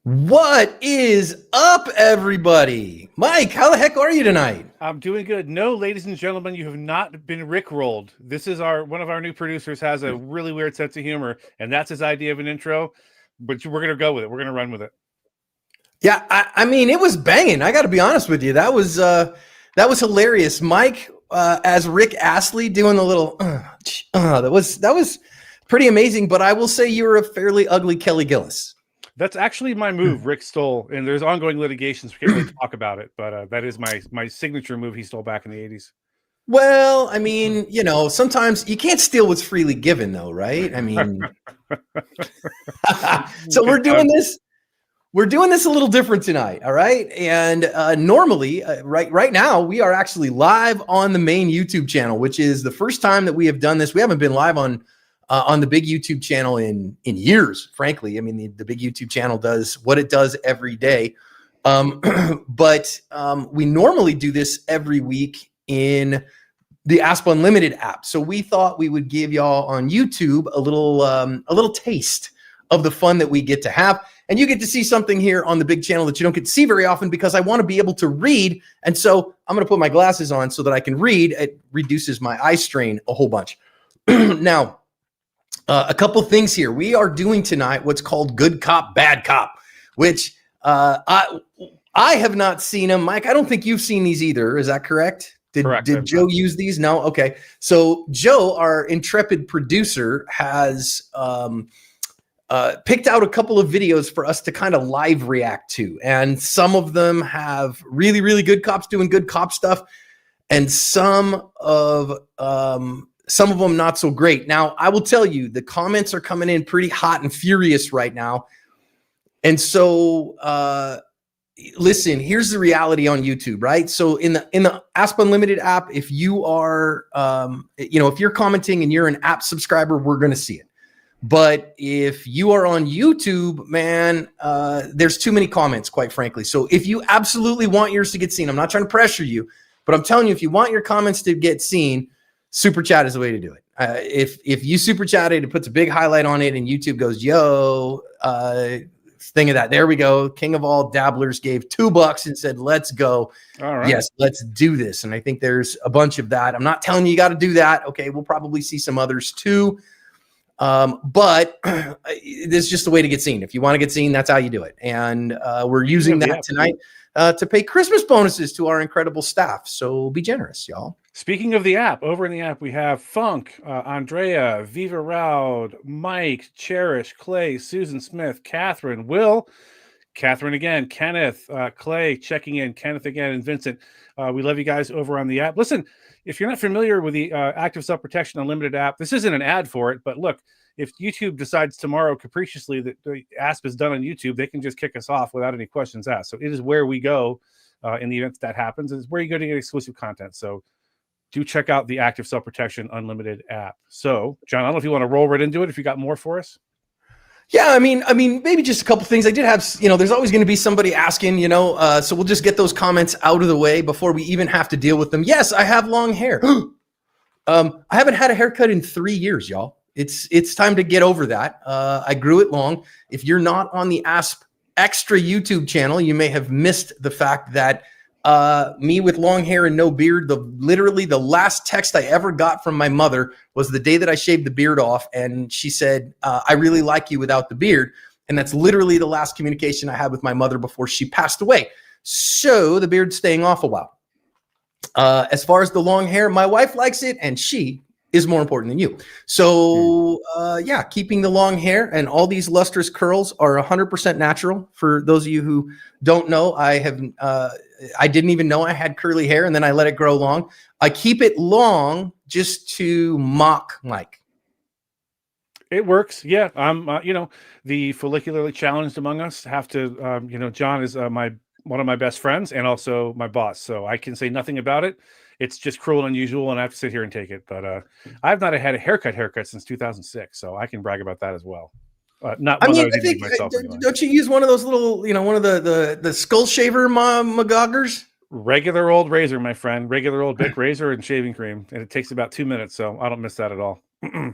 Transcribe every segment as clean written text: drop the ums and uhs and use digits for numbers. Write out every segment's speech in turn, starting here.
What is up, everybody? Mike, how the heck are you tonight? I'm doing good. No, ladies and gentlemen, you have not been rickrolled. This is one of our new producers has a really weird sense of humor, and that's his idea of an intro. But we're gonna go with it. We're gonna run with it. Yeah, I mean, it was banging. I got to be honest with you. That was hilarious. Mike, as Rick Astley doing the little, that was pretty amazing. But I will say you were a fairly ugly Kelly Gillis. That's actually my move. Rick stole, and there's ongoing litigations. We can't really talk about it, but that is my signature move. He stole back in the '80s. Well, I mean, sometimes you can't steal what's freely given, though, right? I mean, so we're doing this. We're doing this a little different tonight, all right? And normally, right now, we are actually live on the main YouTube channel, which is the first time that we have done this. We haven't been live on the big YouTube channel in years, frankly. I mean, the big YouTube channel does what it does every day. But we normally do this every week in the Asp Unlimited app. So we thought we would give y'all on YouTube a little taste of the fun that we get to have. And you get to see something here on the big channel that you don't get to see very often because I want to be able to read. And so I'm going to put my glasses on so that I can read. It reduces my eye strain a whole bunch. Now, a couple things here. We are doing tonight what's called Good Cop, Bad Cop, which I have not seen them. Mike, I don't think you've seen these either. Is that correct? Correct. Did Joe use these? No? Okay. So Joe, our intrepid producer, has picked out a couple of videos for us to kind of live react to. And some of them have really, really good cops doing good cop stuff. And some of them not so great. Now, I will tell you, the comments are coming in pretty hot and furious right now. And so, listen, here's the reality on YouTube, right? So in the Asp Unlimited app, if you are, if you're commenting and you're an app subscriber, we're going to see it. But if you are on YouTube, man, there's too many comments, quite frankly. So if you absolutely want yours to get seen, I'm not trying to pressure you, but I'm telling you, if you want your comments to get seen, super chat is the way to do it. If you super chat it, it puts a big highlight on it, and YouTube goes, yo, thing of that. There we go. King of all dabblers gave $2 and said, let's go. All right. Yes, let's do this. And I think there's a bunch of that. I'm not telling you got to do that. Okay, we'll probably see some others too. But this is just the way to get seen. If you want to get seen, that's how you do it. And we're using that tonight to pay Christmas bonuses to our incredible staff. So be generous, y'all. Speaking of the app, over in the app, we have Funk, Andrea, Viva Raud, Mike, Cherish, Clay, Susan Smith, Catherine, Will, Catherine again, Kenneth, Clay checking in, Kenneth again, and Vincent. We love you guys over on the app. Listen, if you're not familiar with the Active Self-Protection Unlimited app, this isn't an ad for it, but look, if YouTube decides tomorrow capriciously that the ASP is done on YouTube, they can just kick us off without any questions asked. So it is where we go in the event that happens. It's where you go to get exclusive content. So do check out the Active Self-Protection Unlimited app. So, John, I don't know if you want to roll right into it, if you got more for us. Yeah, I mean, maybe just a couple things. I did have, there's always going to be somebody asking, so we'll just get those comments out of the way before we even have to deal with them. Yes, I have long hair. I haven't had a haircut in 3 years, y'all. It's time to get over that. I grew it long. If you're not on the Asp Extra YouTube channel, you may have missed the fact that me with long hair and no beard, literally the last text I ever got from my mother was the day that I shaved the beard off. And she said, I really like you without the beard. And that's literally the last communication I had with my mother before she passed away. So the beard's staying off a while. As far as the long hair, my wife likes it, and she is more important than you. So yeah, keeping the long hair and all these lustrous curls are 100% natural. For those of you who don't know, I didn't even know I had curly hair, and then I let it grow long. I keep it long just to mock Mike. It works. Yeah. I'm, the follicularly challenged among us have to, John is one of my best friends and also my boss. So I can say nothing about it. It's just cruel and unusual, and I have to sit here and take it. But I've not had a haircut since 2006, so I can brag about that as well. Not. I mean, I think, myself, anyway. Don't you use one of those little, one of the skull shaver McGoggers? Regular old razor, my friend. Regular old Bic razor and shaving cream, and it takes about 2 minutes, so I don't miss that at all.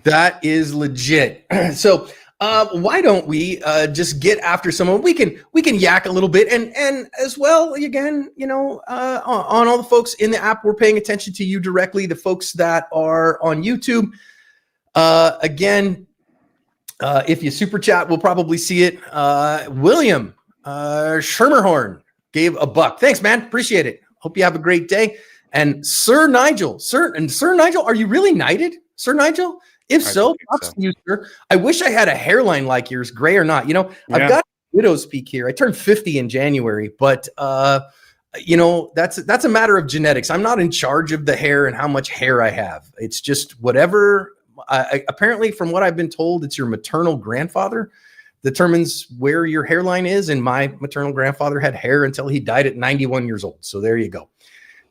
That is legit. So Why don't we just get after someone? We can yak a little bit, and as well, again, on all the folks in the app, we're paying attention to you directly. The folks that are on YouTube, again, if you super chat, we'll probably see it. William Schermerhorn gave $1. Thanks, man. Appreciate it. Hope you have a great day. And Sir Nigel, are you really knighted, Sir Nigel? If so, props to you, sir. I wish I had a hairline like yours, gray or not. I've got widow's peak here. I turned 50 in January, but that's a matter of genetics. I'm not in charge of the hair and how much hair I have. It's just whatever. Apparently, from what I've been told, it's your maternal grandfather determines where your hairline is. And my maternal grandfather had hair until he died at 91 years old. So there you go.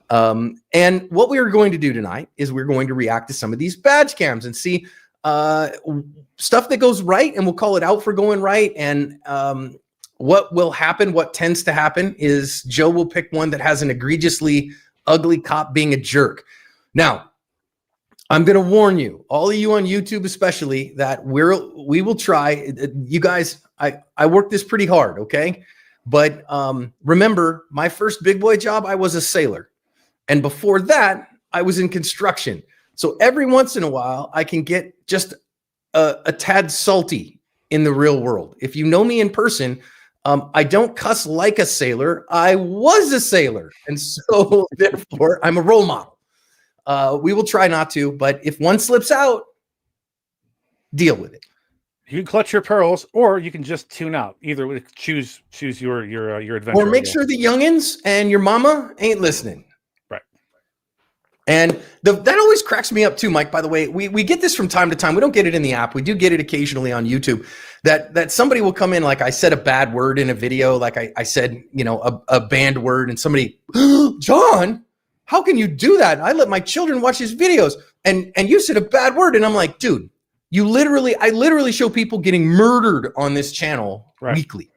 And what we are going to do tonight is we're going to react to some of these badge cams and see stuff that goes right, and we'll call it out for going right. And what will happen, what tends to happen is Joe will pick one that has an egregiously ugly cop being a jerk. Now, I'm going to warn you, all of you on YouTube especially, that we will try. You guys, I worked this pretty hard, okay? But remember, my first big boy job, I was a sailor. And before that, I was in construction. So every once in a while, I can get just a tad salty in the real world. If you know me in person, I don't cuss like a sailor. I was a sailor. And so therefore, I'm a role model. We will try not to, but if one slips out, deal with it. You can clutch your pearls, or you can just tune out. Either way, choose your adventure. Or make sure the youngins and your mama ain't listening. And that always cracks me up too, Mike, by the way. We get this from time to time. We don't get it in the app. We do get it occasionally on YouTube that somebody will come in, like I said a bad word in a video, like I said, a banned word, and somebody, John, how can you do that? I let my children watch his videos and you said a bad word. And I'm like, dude, I literally show people getting murdered on this channel weekly.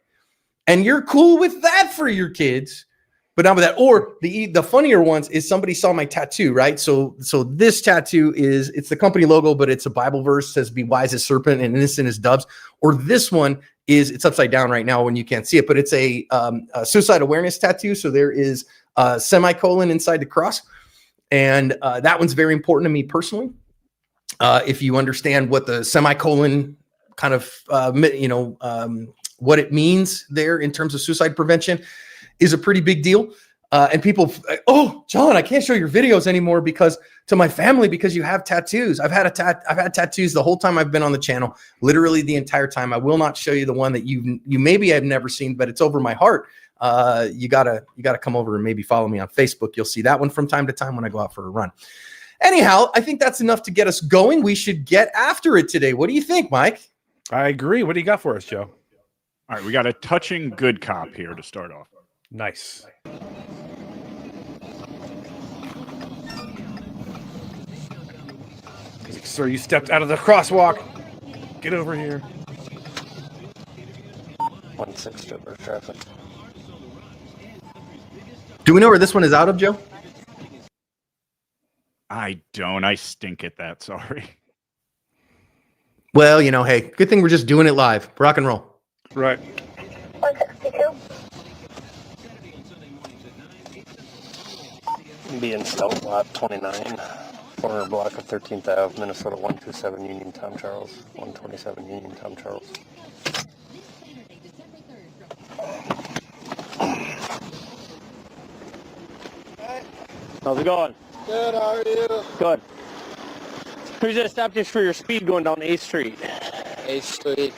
And you're cool with that for your kids. But not with that, or the funnier ones is somebody saw my tattoo, right? So this tattoo it's the company logo, but it's a Bible verse, says "Be wise as serpent and innocent as doves." Or this one it's upside down right now when you can't see it, but it's a suicide awareness tattoo. So there is a semicolon inside the cross, and that one's very important to me personally. If you understand what the semicolon kind of what it means there in terms of suicide prevention, is a pretty big deal. And people, oh, John, I can't show your videos anymore because you have tattoos. I've had tattoos the whole time I've been on the channel, literally the entire time. I will not show you the one that you maybe have never seen, but it's over my heart. You gotta come over and maybe follow me on Facebook. You'll see that one from time to time when I go out for a run. Anyhow, I think that's enough to get us going. We should get after it today. What do you think, Mike? I agree. What do you got for us, Joe? All right, we got a touching good cop here to start off. Nice. Sir, you stepped out of the crosswalk. Get over here. 1-6 stripper traffic. Do we know where this one is out of, Joe? I don't. I stink at that. Sorry. Well, hey, good thing we're just doing it live. Rock and roll. Right. 162. Be in Stout Lot 29, corner block of 13th Ave, Minnesota 127 Union Tom Charles, 127 Union Tom Charles. How's it going? Good, how are you? Good. Who's that stopped just for your speed going down 8th Street? 8th Street,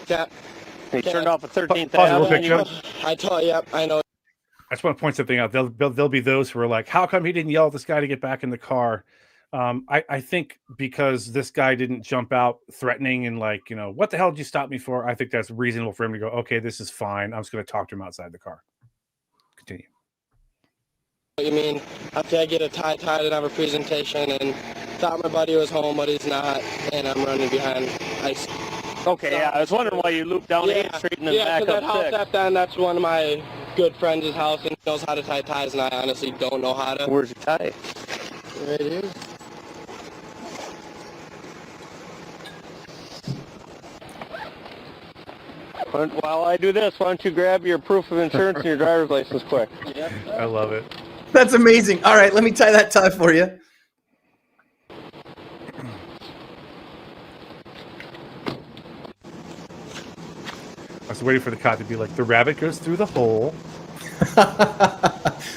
Cap. You turned off at 13th Pause Ave. real quick, Joe. I told you, I know. I just want to point something out. There'll be those who are like, how come he didn't yell at this guy to get back in the car? I think because this guy didn't jump out threatening and what the hell did you stop me for? I think that's reasonable for him to go, okay, this is fine. I'm just going to talk to him outside the car. Continue. What you mean? After I get a tie tied and have a presentation and thought my buddy was home, but he's not, and I'm running behind ice. Okay, yeah, I was wondering why you looped down 8th Street and then back up that house 6th. up then, that's one of my good friends' house, and he knows how to tie ties, and I honestly don't know how to. Where's your tie? Right here. While I do this, why don't you grab your proof of insurance and your driver's license quick? I love it. That's amazing. All right, let me tie that tie for you. I was waiting for the cop to be like, the rabbit goes through the hole.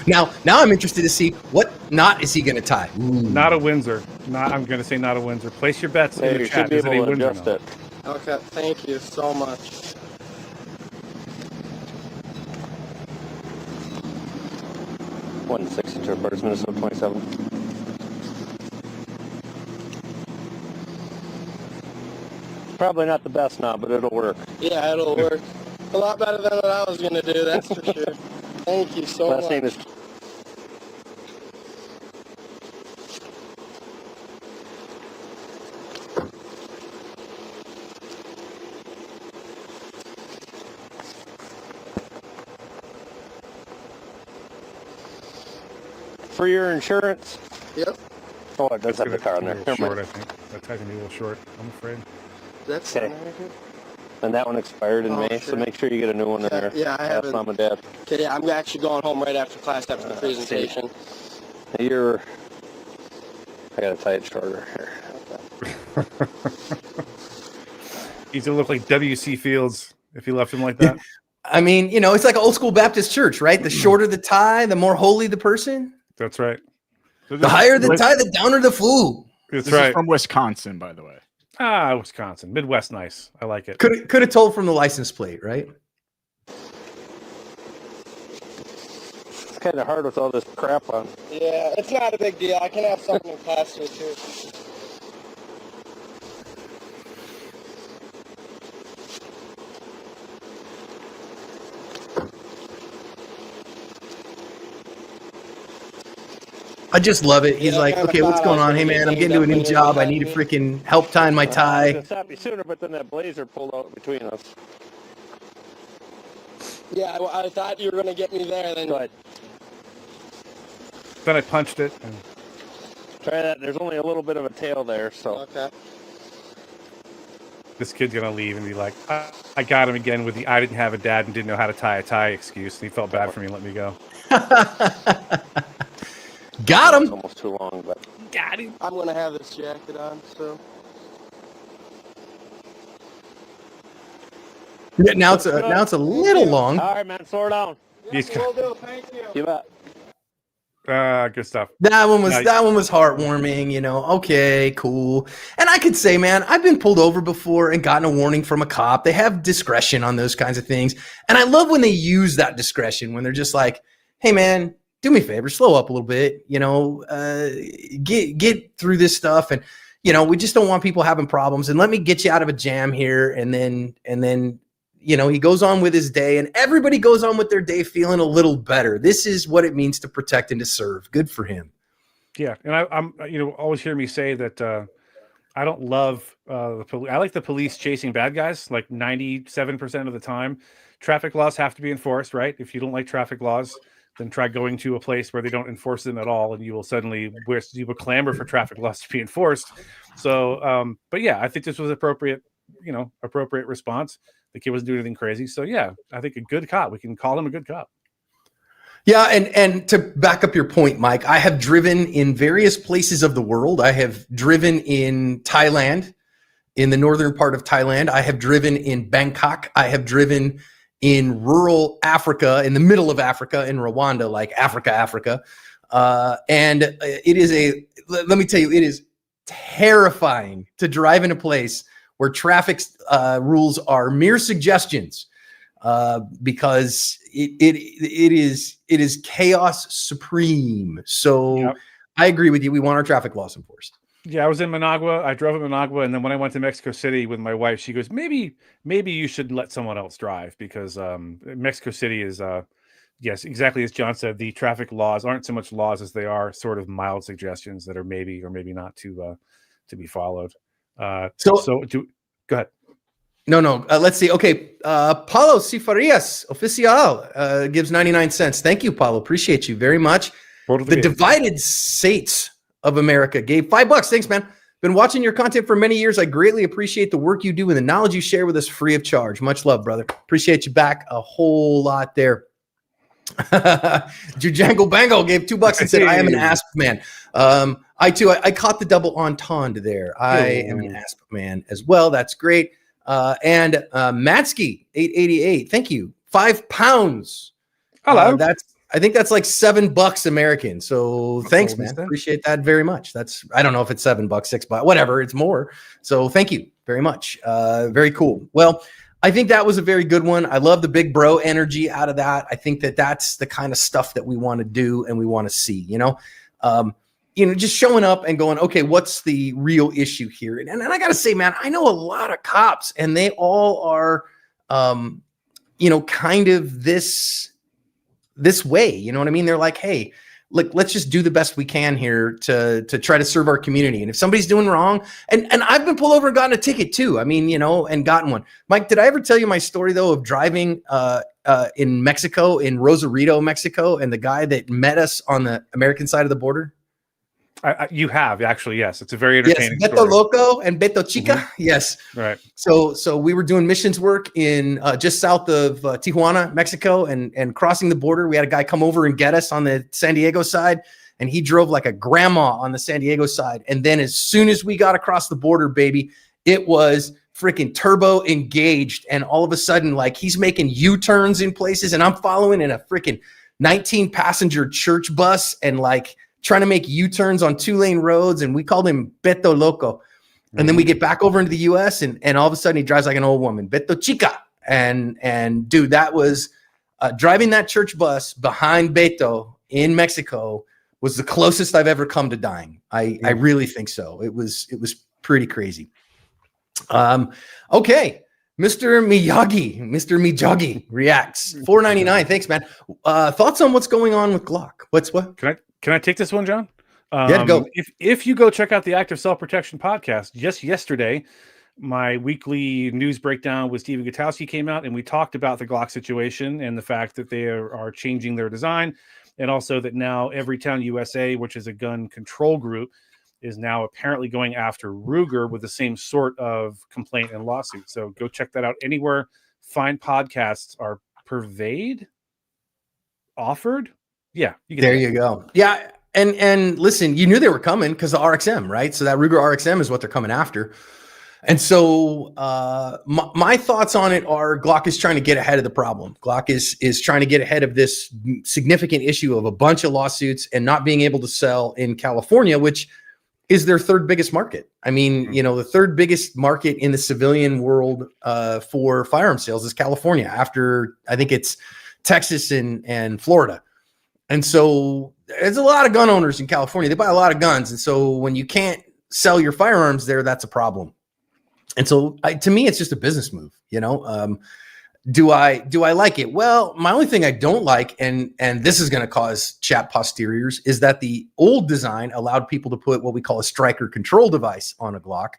Now I'm interested to see what knot is he going to tie. Ooh. Not a Windsor. I'm going to say not a Windsor. Place your bets Hey, in the you chat. should be Is it a able to Windsor adjust knot? it. Okay, thank you so much. One 62 birds, Minnesota 27. Probably not the best knot, but it'll work. Yeah, it'll work. A lot better than what I was gonna do, that's for sure. Thank you so Last much. name is for your insurance. Yep, Oh, it does have the car on there. A Never little short, mind. I think. That tie's gonna be a little short, I'm afraid. that's Okay. And that one expired in Oh, May, so sure. make sure you get a new one in there. Yeah, I Ask haven't. Mom and Dad. Okay, yeah, I'm actually going home right after class after the presentation. You're. I gotta tie it shorter here. He's gonna look like W.C. Fields if you left him like that. I mean, it's like an old school Baptist church, right? The shorter the tie, the more holy the person. That's right. So The higher the tie, the downer the fool. That's This right. is from Wisconsin, by the way. Ah, Wisconsin. Midwest nice. I like it. Could have told from the license plate, right? It's kind of hard with all this crap on. Yeah, it's not a big deal. I can have something in class too. I just love it. He's Yeah, I like, kinda okay, what's thought going I was on? Hey, gonna man, I'm be getting to a new definitely job. I behind need to me. freaking help tying my I was tie. gonna stop you sooner, but then that blazer pulled out between us. Yeah, I thought you were gonna get me there. Then Go ahead. Then I punched it. And Try that. There's only a little bit of a tail there, so. okay. this kid's gonna leave and be like, I got him again with the I didn't have a dad and didn't know how to tie a tie excuse. And he felt bad for me and let me go. Got It's him. almost too long, but. Got him. I'm gonna have this jacket on, so. Yeah, now it's a little long. All right, man. Slow her down. He's Will do. Thank you. You bet. good stuff. That one was Nice. heartwarming. Okay, cool. And I could say, man, I've been pulled over before and gotten a warning from a cop. They have discretion on those kinds of things, and I love when they use that discretion when they're just like, "Hey, man, do me a favor, slow up a little bit. Get through this stuff, and we just don't want people having problems. And let me get you out of a jam here." And then. He goes on with his day, and everybody goes on with their day feeling a little better. This is what it means to protect and to serve. Good for him. Yeah, and I'm always hear me say that I don't love the police. I like the police chasing bad guys like 97% of the time. Traffic laws have to be enforced, right? If you don't like traffic laws, then try going to a place where they don't enforce them at all, and you will suddenly you will clamor for traffic laws to be enforced. So, but yeah, I think this was appropriate response. The kid wasn't doing anything crazy. So yeah, I think a good cop. We can call him a good cop. Yeah, and to back up your point, Mike, I have driven in various places of the world. I have driven in Thailand, in the northern part of Thailand. I have driven in Bangkok. I have driven in rural Africa, in the middle of Africa, in Rwanda, like Africa. And it is let me tell you, it is terrifying to drive in a place where traffic rules are mere suggestions, because it is chaos supreme. So Yep. I agree with you. We want our traffic laws enforced. Yeah, I was in Managua. I drove in Managua, and then when I went to Mexico City with my wife, she goes, maybe you should let someone else drive, because Mexico City is yes, exactly as John said, the traffic laws aren't so much laws as they are sort of mild suggestions that are maybe or maybe not to be followed. Go ahead. No. Let's see. Okay. Paulo Cifarias, Oficial, gives 99 cents. Thank you, Paulo. Appreciate you very much. The Divided States of America gave $5. Thanks, man. Been watching your content for many years. I greatly appreciate the work you do and the knowledge you share with us free of charge. Much love, brother. Appreciate you back a whole lot there. Jujangle Bango gave $2 and said, I am an Asp man. I caught the double entendre there. I am an Asp man as well. That's great. And Matsky 888, thank you. £5. Hello. I think that's like $7 American. So thanks, man. Appreciate that very much. I don't know if it's $7, $6, whatever. It's more. So thank you very much. Very cool. Well, I think that was a very good one. I love the big bro energy out of that. I think that's the kind of stuff that we want to do and we want to see, just showing up and going, okay, what's the real issue here? And I got to say, man, I know a lot of cops and they all are, kind of this way, you know what I mean? They're like, hey, look, let's just do the best we can here to try to serve our community. And if somebody's doing wrong, and I've been pulled over and gotten a ticket too. I mean, and gotten one. Mike, did I ever tell you my story though of driving in Mexico, in Rosarito, Mexico, and the guy that met us on the American side of the border? You have actually, yes. It's a very entertaining Beto story. Loco and Beto Chica. Mm-hmm. Yes. Right. So we were doing missions work in just south of Tijuana, Mexico, and crossing the border. We had a guy come over and get us on the San Diego side, and he drove like a grandma on the San Diego side. And then as soon as we got across the border, baby, it was freaking turbo engaged. And all of a sudden, like he's making U-turns in places, and I'm following in a freaking 19-passenger church bus and like trying to make U-turns on 2-lane roads, and we called him Beto Loco. And then we get back over into the US and all of a sudden he drives like an old woman, Beto Chica. And dude, that was driving that church bus behind Beto in Mexico was the closest I've ever come to dying. I really think so. It was pretty crazy. Okay. Mr. Miyagi reacts. $4.99. Thanks, man. Thoughts on what's going on with Glock? What? Can I take this one, John? Yeah, go. If you go check out the Active Self-Protection podcast, just yesterday, my weekly news breakdown with Stephen Gutowski came out, and we talked about the Glock situation and the fact that they are changing their design, and also that now Everytown USA, which is a gun control group, is now apparently going after Ruger with the same sort of complaint and lawsuit. So go check that out anywhere fine podcasts are offered. Yeah, you go. Yeah, and listen, you knew they were coming because the RXM, right? So that Ruger RXM is what they're coming after. And so my thoughts on it are Glock is trying to get ahead of the problem. Glock is trying to get ahead of this significant issue of a bunch of lawsuits and not being able to sell in California, which is their third biggest market. I mean, the third biggest market in the civilian world for firearm sales is California, after I think it's Texas and Florida. And so there's a lot of gun owners in California. They buy a lot of guns. And so when you can't sell your firearms there, that's a problem. And so to me, it's just a business move. Do I like it? Well, my only thing I don't like, and this is going to cause chat posteriors, is that the old design allowed people to put what we call a striker control device on a Glock,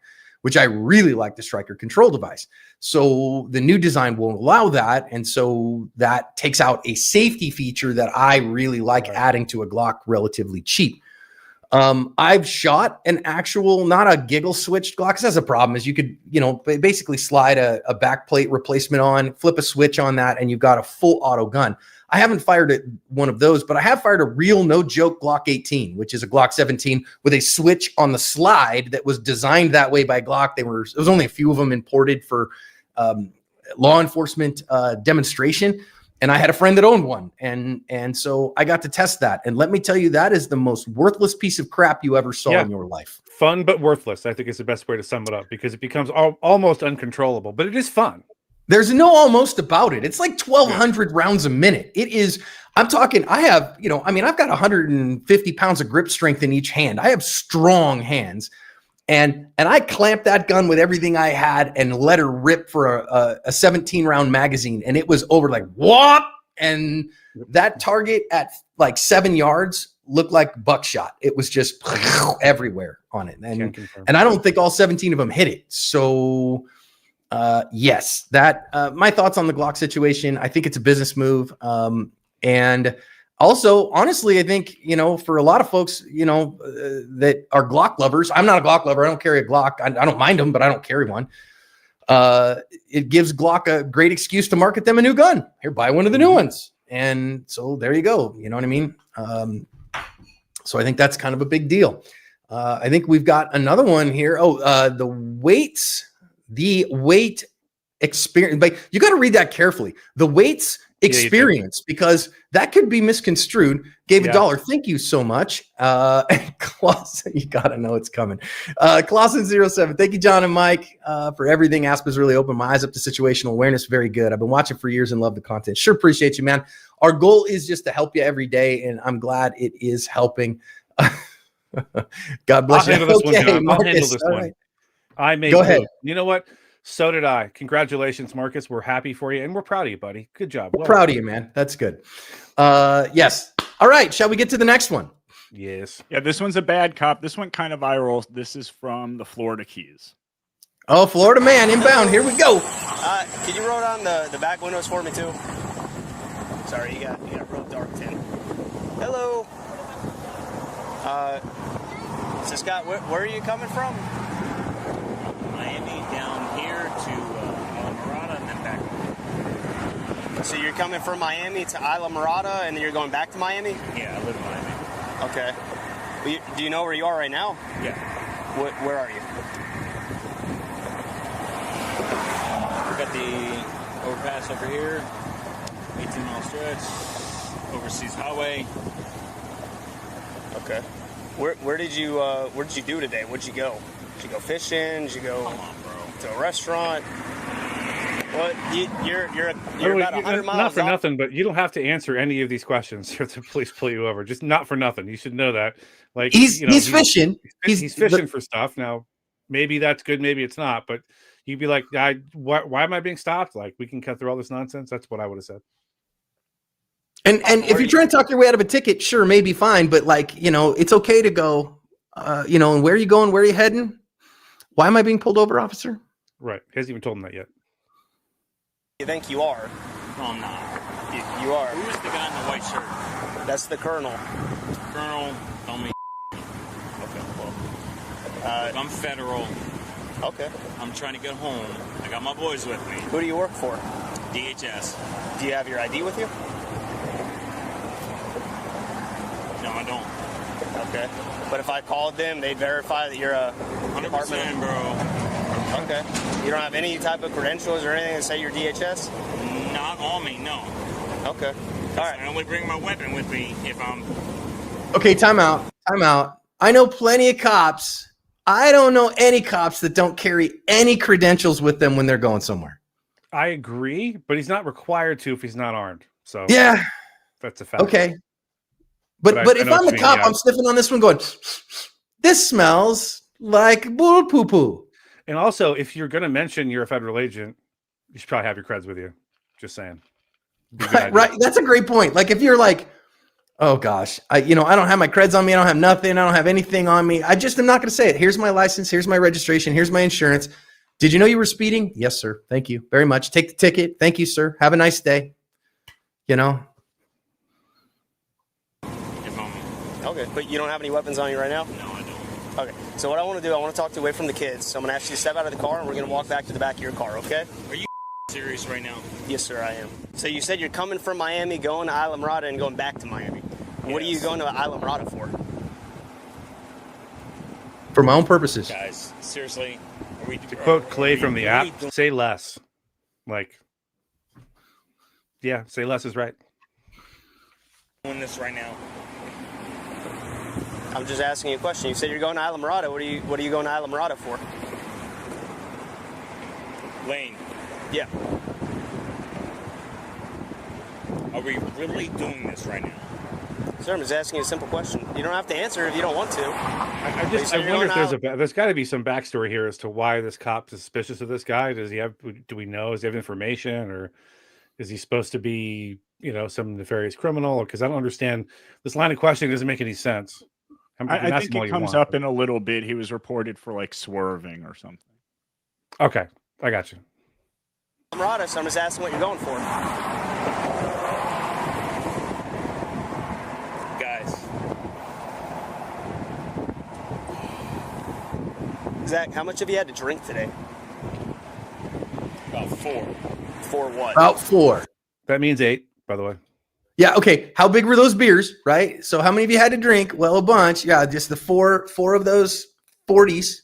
which I really like the striker control device. So the new design won't allow that. And so that takes out a safety feature that I really like adding to a Glock relatively cheap. I've shot an actual, not a giggle switched Glock, because that's a problem, is you could, basically slide a back plate replacement on, flip a switch on that, and you've got a full auto gun. I haven't fired one of those, but I have fired a real, no joke Glock 18, which is a Glock 17 with a switch on the slide that was designed that way by Glock. There was only a few of them imported for law enforcement demonstration. And I had a friend that owned one. And so I got to test that. And let me tell you, that is the most worthless piece of crap you ever saw in your life. Fun, but worthless, I think is the best way to sum it up, because it becomes almost uncontrollable, but it is fun. There's no almost about it. It's like 1,200 rounds a minute. It is, I'm talking, I have, I've got 150 pounds of grip strength in each hand. I have strong hands. And I clamped that gun with everything I had and let her rip for a 17-round magazine. And it was over like, whoop! And that target at like 7 yards looked like buckshot. It was just everywhere on it. And I don't think all 17 of them hit it. So yes, that my thoughts on the Glock situation. I think it's a business move. And Also, honestly, I think, for a lot of folks, that are Glock lovers, I'm not a Glock lover. I don't carry a Glock. I don't mind them, but I don't carry one. It gives Glock a great excuse to market them a new gun. Here, buy one of the new ones. And so there you go. You know what I mean? So I think that's kind of a big deal. I think we've got another one here. The weight experience. But you got to read that carefully. The weights experience, because that could be misconstrued. Gave $1. Thank you so much. Clausen, you got to know it's coming. Clausen07. Thank you, John and Mike, for everything. Asp has really opened my eyes up to situational awareness. Very good. I've been watching for years and love the content. Sure appreciate you, man. Our goal is just to help you every day, and I'm glad it is helping. God bless you. I'll handle this one, John. I'll Marcus, handle this all one. right. I made Go ahead. You know what? So did I. Congratulations, Marcus. We're happy for you, and we're proud of you, buddy. Good job. We're proud of you, man. That's good. Yes. All right. Shall we get to the next one? Yes. Yeah, this one's a bad cop. This went kind of viral. This is from the Florida Keys. Oh, Florida man inbound. Here we go. Can you roll down the back windows for me too? Sorry, you got real dark tin. Hello. So Scott, where are you coming from? Miami down here to Islamorada and then back. So you're coming from Miami to Islamorada and then you're going back to Miami? Yeah, I live in Miami. Okay. Do you know where you are right now? Yeah. Where are you? We got the overpass over here, 18-mile stretch, overseas highway. Okay. Where did you do today? Where'd you go? Did you go fishing? Did you go Come on, bro. to a restaurant? Well, you're about 100 miles. Not for off. nothing, but you don't have to answer any of these questions if the police pull you over. Just not for nothing. You should know that. Like He's fishing. He's fishing for stuff. Now, maybe that's good, maybe it's not. But you'd be like, why am I being stopped? Like, we can cut through all this nonsense. That's what I would have said. And if you're trying to talk your way out of a ticket, sure, maybe fine. But it's okay to go. And where are you going? Where are you heading? Why am I being pulled over, officer? Right. He hasn't even told him that yet. You think you are? No, I'm not. You are. Who's the guy in the white shirt? That's the colonel. Colonel, tell me. Okay, well. Look, I'm federal. Okay. I'm trying to get home. I got my boys with me. Who do you work for? DHS. Do you have your ID with you? No, I don't. Okay. But if I called them, they'd verify that you're a 100%, bro. Okay. You don't have any type of credentials or anything that say you're DHS? Not on me, no. Okay. All right. I only bring my weapon with me if I'm... Okay, time out. I know plenty of cops. I don't know any cops that don't carry any credentials with them when they're going somewhere. I agree, but he's not required to if he's not armed. So Yeah. that's a fact. Okay. But I if know I'm what the you cop, mean, yeah. I'm sniffing on this one going, this smells like bull poo poo. And also, if you're going to mention you're a federal agent, you should probably have your creds with you. Just saying. Be a good idea. Right. That's a great point. Like if you're like, oh gosh, I don't have my creds on me. I don't have nothing. I don't have anything on me. I just am not going to say it. Here's my license. Here's my registration. Here's my insurance. Did you know you were speeding? Yes, sir. Thank you very much. Take the ticket. Thank you, sir. Have a nice day. If I'm... Okay. But you don't have any weapons on you right now? No, I don't. Okay. So what I want to do, I want to talk to you away from the kids. So I'm going to ask you to step out of the car and we're going to walk back to the back of your car, okay? Are you serious right now? Yes, sir, I am. So you said you're coming from Miami, going to Islamorada, and going back to Miami. What are you Yes. going to Islamorada for? For my own purposes. Guys, seriously? Are we... To quote Clay from the app, say less. Like, yeah, say less is right. doing this right now? I'm just asking you a question. You said you're going to Islamorada. What are you going to Islamorada for? Lane, Yeah. are we really doing this right now? Sir, I'm just asking you a simple question. You don't have to answer if you don't want to. I You said you're wonder if going there's got to be some backstory here as to why this cop is suspicious of this guy. Do we know? Does he have information, or is he supposed to be, some nefarious criminal? Because I don't understand this line of questioning. Doesn't make any sense. I think it comes up in a little bit. He was reported for like swerving or something. Okay, I got you. Islamorada, so I'm just asking what you're going for. Zach, how much have you had to drink today? About 4. For what? About 4. That means 8, by the way. Yeah. Okay. How big were those beers? Right. So how many of you had to drink? Well, a bunch. Yeah. Just the four of those 40s.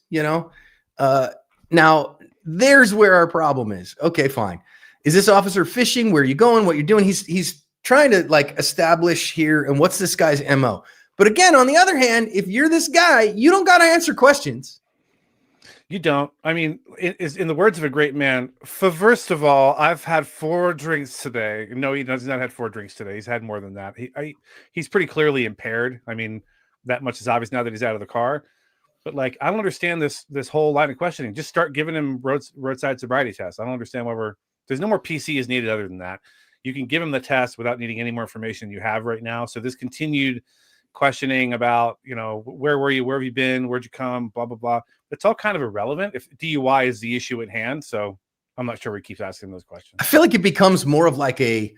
Now there's where our problem is. Okay, fine. Is this officer fishing? Where are you going? What you're doing? He's trying to like establish here. And what's this guy's MO? But again, on the other hand, if you're this guy, you don't got to answer questions. You don't. I mean, in the words of a great man, first of all, I've had 4 drinks today. No, he does not had 4 drinks today. He's had more than that. He's pretty clearly impaired. I mean, that much is obvious now that he's out of the car. But like, I don't understand this whole line of questioning. Just start giving him roadside sobriety tests. I don't understand why there's no more PC is needed other than that. You can give him the test without needing any more information you have right now. So this continued questioning about, where were you? Where have you been? Where'd you come? Blah, blah, blah. It's all kind of irrelevant if DUI is the issue at hand. So I'm not sure he keeps asking those questions. I feel like it becomes more of like an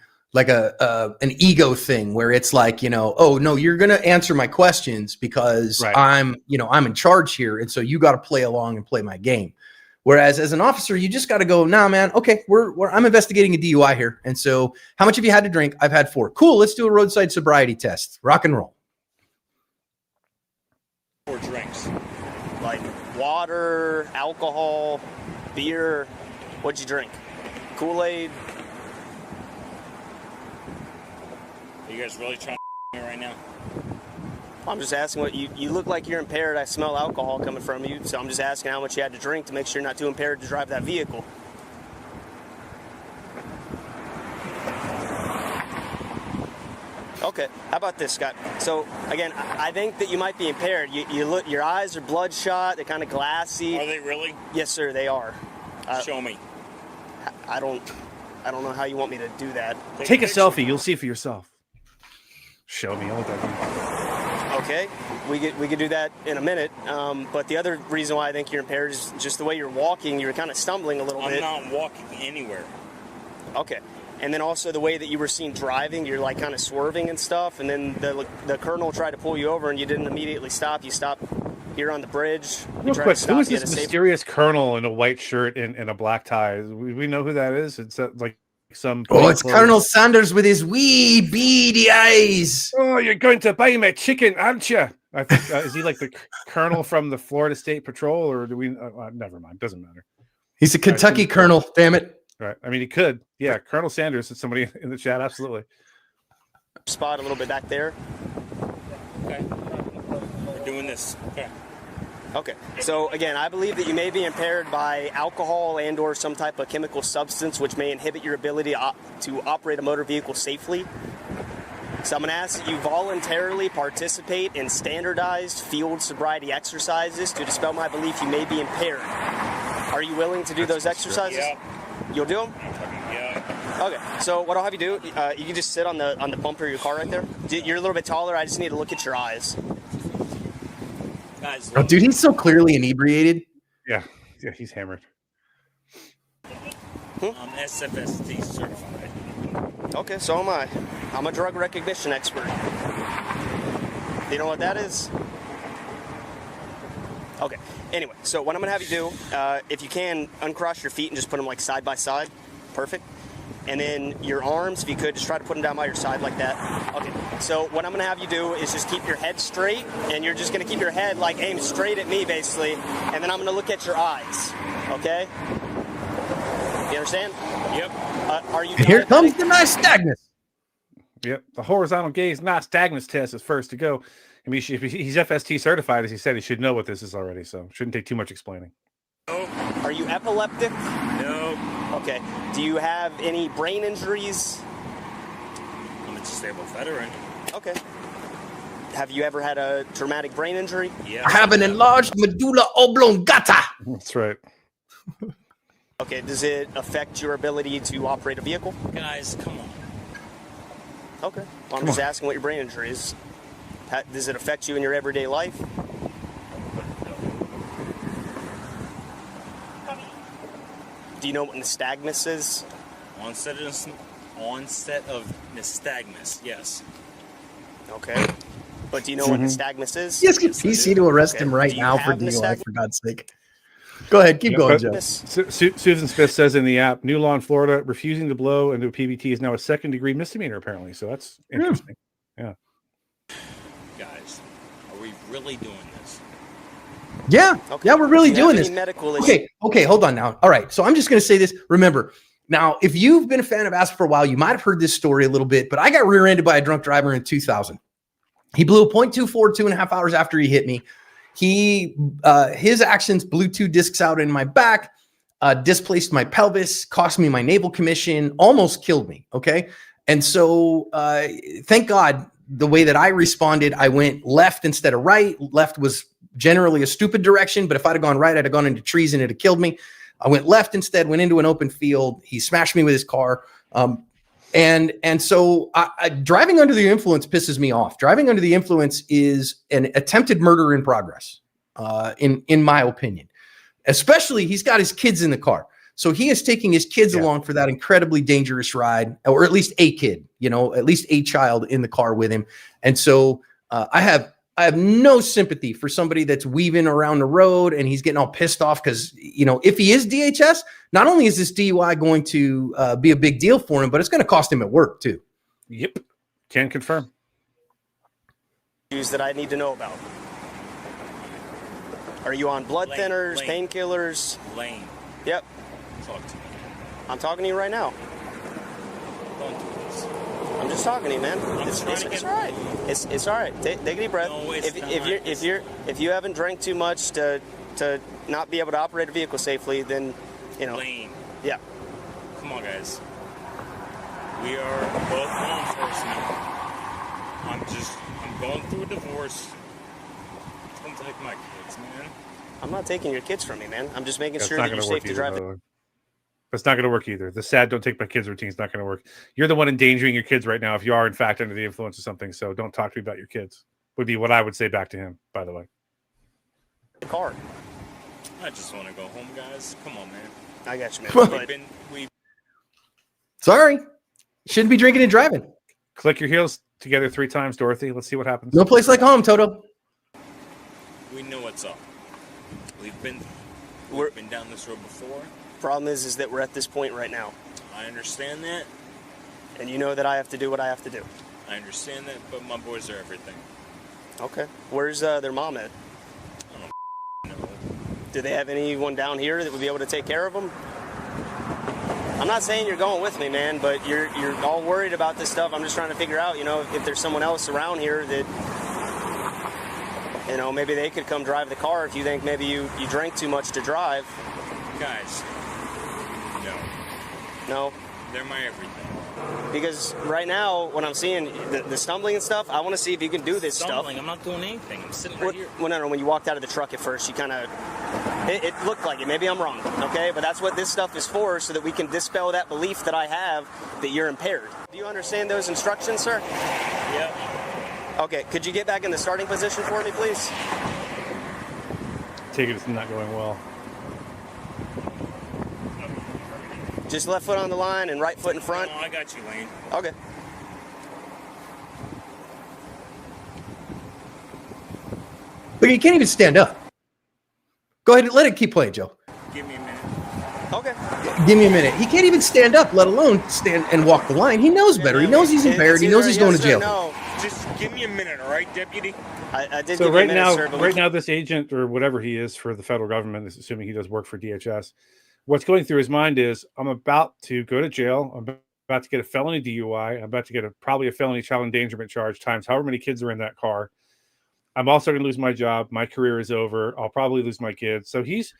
ego thing where it's like, oh no, you're going to answer my questions because right. I'm in charge here. And so you got to play along and play my game. Whereas as an officer, you just got to go, nah, man. Okay. I'm investigating a DUI here. And so how much have you had to drink? I've had 4. Cool. Let's do a roadside sobriety test. Rock and roll. 4 drinks. Like water, alcohol, beer. What'd you drink? Kool-Aid? Are you guys really trying to me right now? I'm just asking what you look like you're impaired. I smell alcohol coming from you, so I'm just asking how much you had to drink to make sure you're not too impaired to drive that vehicle. Okay, how about this, Scott? So again, I think that you might be impaired. You look, your eyes are bloodshot. They're kind of glassy. Are they really? Yes, sir, they are. Show me. I don't know how you want me to do that. Take a selfie. You'll see for yourself. Show me. What that means. Okay, we could do that in a minute. But the other reason why I think you're impaired is just the way you're walking. You're kind of stumbling a little bit. I'm not walking anywhere. Okay. And then also the way that you were seen driving, you're like kind of swerving and stuff. And then the colonel tried to pull you over and you didn't immediately stop. You stopped here on the bridge. Real quick, who is this mysterious colonel in a white shirt and a black tie? We know who that is. It's like some. Oh, it's Colonel Sanders with his wee beady eyes. Oh, you're going to buy me chicken, aren't you? I think is he like the colonel from the Florida State Patrol, or do we? Never mind. Doesn't matter. He's a Kentucky colonel. Damn it. Right. I mean, he could. Yeah, Colonel Sanders is somebody in the chat. Absolutely. Spot a little bit back there. Okay. We're doing this. Okay. Okay. So again, I believe that you may be impaired by alcohol and or some type of chemical substance which may inhibit your ability to operate a motor vehicle safely. So I'm going to ask that you voluntarily participate in standardized field sobriety exercises to dispel my belief you may be impaired. Are you willing to do those exercises? Yeah. You'll do them? Yeah. Okay, so what I'll have you do, you can just sit on the bumper of your car right there. You're a little bit taller. I just need to look at your eyes. Guys, Oh, dude, he's so clearly inebriated. Yeah, he's hammered. I'm SFST certified. Okay, so am I. I'm a drug recognition expert. Do you know what that is? Okay. Anyway, so what I'm going to have you do, if you can, uncross your feet and just put them like side by side. Perfect. And then your arms, if you could, just try to put them down by your side like that. Okay. So what I'm going to have you do is just keep your head straight, and you're just going to keep your head like aimed straight at me, basically. And then I'm going to look at your eyes. Okay? You understand? Yep. Are you? And here comes the nystagmus. Yep. The horizontal gaze nystagmus test is first to go. I mean, if he's FST certified, as he said, he should know what this is already, so shouldn't take too much explaining. No. Are you epileptic? No. Okay. Do you have any brain injuries? I'm a disabled veteran. Okay. Have you ever had a traumatic brain injury? Yeah. I have an enlarged medulla oblongata. That's right. Okay. Does it affect your ability to operate a vehicle? Guys, come on. Okay. Well, I'm just asking what your brain injury is. Does it affect you in your everyday life? Do you know what nystagmus is? Onset of nystagmus, yes. Okay. But do you know what nystagmus is? Yes, get PC to arrest him right Do you now for have DUI, nystagmus? for God's sake. Go ahead, keep Yeah, going, but- Joe. Susan Smith says in the app, new law in Florida, refusing to blow into a PBT is now a second-degree misdemeanor, apparently. So that's interesting. Yeah. Guys, are we really doing this? Yeah, Okay. yeah, we're really Do you have doing any this. medical issues? Okay, hold on now. All right, so I'm just going to say this. Remember, now, if you've been a fan of Asp for a while, you might have heard this story a little bit, but I got rear-ended by a drunk driver in 2000. He blew a .24 2.5 hours after he hit me. His actions blew 2 discs out in my back, displaced my pelvis, cost me my naval commission, almost killed me. Okay. And so thank God the way that I responded, I went left instead of right. Left was generally a stupid direction, but if I'd have gone right, I'd have gone into trees and it'd have killed me. I went left instead, went into an open field. He smashed me with his car. And so driving under the influence pisses me off. Driving under the influence is an attempted murder in progress, in my opinion. Especially, he's got his kids in the car. So he is taking his kids along for that incredibly dangerous ride, or at least a kid, at least a child in the car with him. And so I have no sympathy for somebody that's weaving around the road and he's getting all pissed off because, if he is DHS, not only is this DUI going to be a big deal for him, but it's going to cost him at work too. Yep. Can confirm. Issues that I need to know about. Are you on blood thinners, painkillers? Lane, Yep. talk to me. I'm talking to you right now. Don't do this. I'm just talking to you, man. It's all right. It's all right. Take a deep breath. No, it's not. If you haven't drank too much to not be able to operate a vehicle safely, then Lane, yeah. come on, guys. We are both law enforcement. I'm going through a divorce. Don't take my kids, man. I'm not taking your kids from you, man. I'm just making That's sure not that going you're to work safe to either. drive. by the way. That's not going to work either. The sad "don't take my kids" routine is not going to work. You're the one endangering your kids right now if you are in fact under the influence of something. So don't talk to me about your kids. Would be what I would say back to him. By the way. The car. I just want to go home, guys. Come on, man. I got you, man. But Sorry. Shouldn't be drinking and driving. Click your heels together 3 times, Dorothy. Let's see what happens. No place like home, Toto. we know what's up. We've been down this road before. problem is that we're at this point right now, I understand that. and you know that I have to do what I have to do. I understand that, but my boys are everything. Okay. Where's their mom at? No. Do they have anyone down here that would be able to take care of them? I'm not saying you're going with me, man, but you're all worried about this stuff. I'm just trying to figure out, if there's someone else around here that, maybe they could come drive the car if you think maybe you drank too much to drive. Guys, no. No? They're my everything. Because right now, when I'm seeing the stumbling and stuff, I want to see if you can do this Stumbling, stuff. I'm not doing anything. I'm sitting right here. Well, no, when you walked out of the truck at first, you kind of... It looked like it. Maybe I'm wrong, okay? But that's what this stuff is for, so that we can dispel that belief that I have that you're impaired. Do you understand those instructions, sir? Yep. Okay, could you get back in the starting position for me, please? Take it, it's not going well. Just left foot on the line and right foot in front? No, I got you, Lane. Okay. Look, you can't even stand up. Go ahead and let it keep playing, Joe. Give me a minute. Okay. Give me a minute. He can't even stand up, let alone stand and walk the line. He knows better. He knows he's impaired. He knows he's going to jail. No. Just give me a minute, all right, deputy? I did So give you a right minute, now, sir, but right now, this agent or whatever he is for the federal government, is assuming he does work for DHS. What's going through his mind is, I'm about to go to jail. I'm about to get a felony DUI. I'm about to get probably a felony child endangerment charge times however many kids are in that car. I'm also going to lose my job. My career is over. I'll probably lose my kids. So he's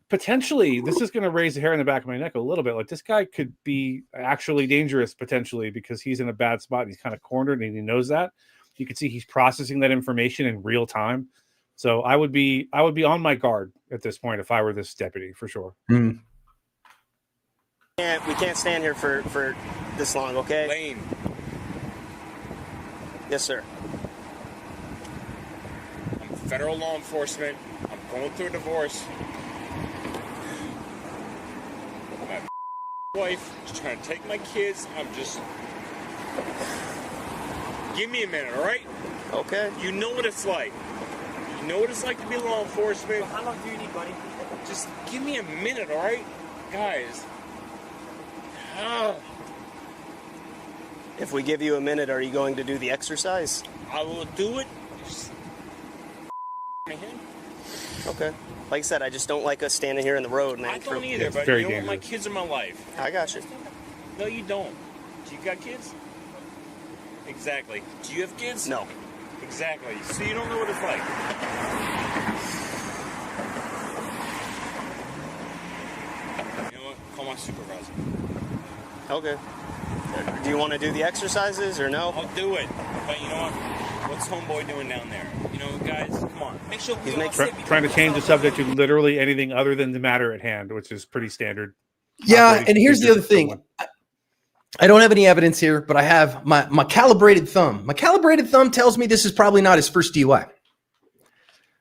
potentially, this is going to raise the hair in the back of my neck a little bit. Like, this guy could be actually dangerous potentially because he's in a bad spot. He's kind of cornered and he knows that. You can see he's processing that information in real time. So I would be on my guard at this point if I were this deputy, for sure. Mm. we can't stand here for this long, okay? Lane, Yes, sir. I'm federal law enforcement. I'm going through a divorce. My wife is trying to take my kids. I'm just... Give me a minute, all right? Okay. You know what it's like. You know what it's like to be law enforcement. How long do you need, buddy? Just give me a minute, all right, guys. If we give you a minute, are you going to do the exercise? I will do it. Just my hand. Okay. Like I said, I just don't like us standing here in the road. I don't either, It's but very you know what? My dangerous. kids are my life. I got you. No, you don't. Do you got kids? Exactly. Do you have kids? No. Exactly. So you don't know what it's like. You know what? Call my supervisor. Okay. Do you want to do the exercises or no? I'll do it. But you know what? What's homeboy doing down there? You know, guys, come on. Make sure we He's all making- sit Trying to between change the ourselves. subject to literally anything other than the matter at hand, which is pretty standard. Yeah, operating and here's the other procedure for thing. someone. I don't have any evidence here, but I have my calibrated thumb. My calibrated thumb tells me this is probably not his first DUI.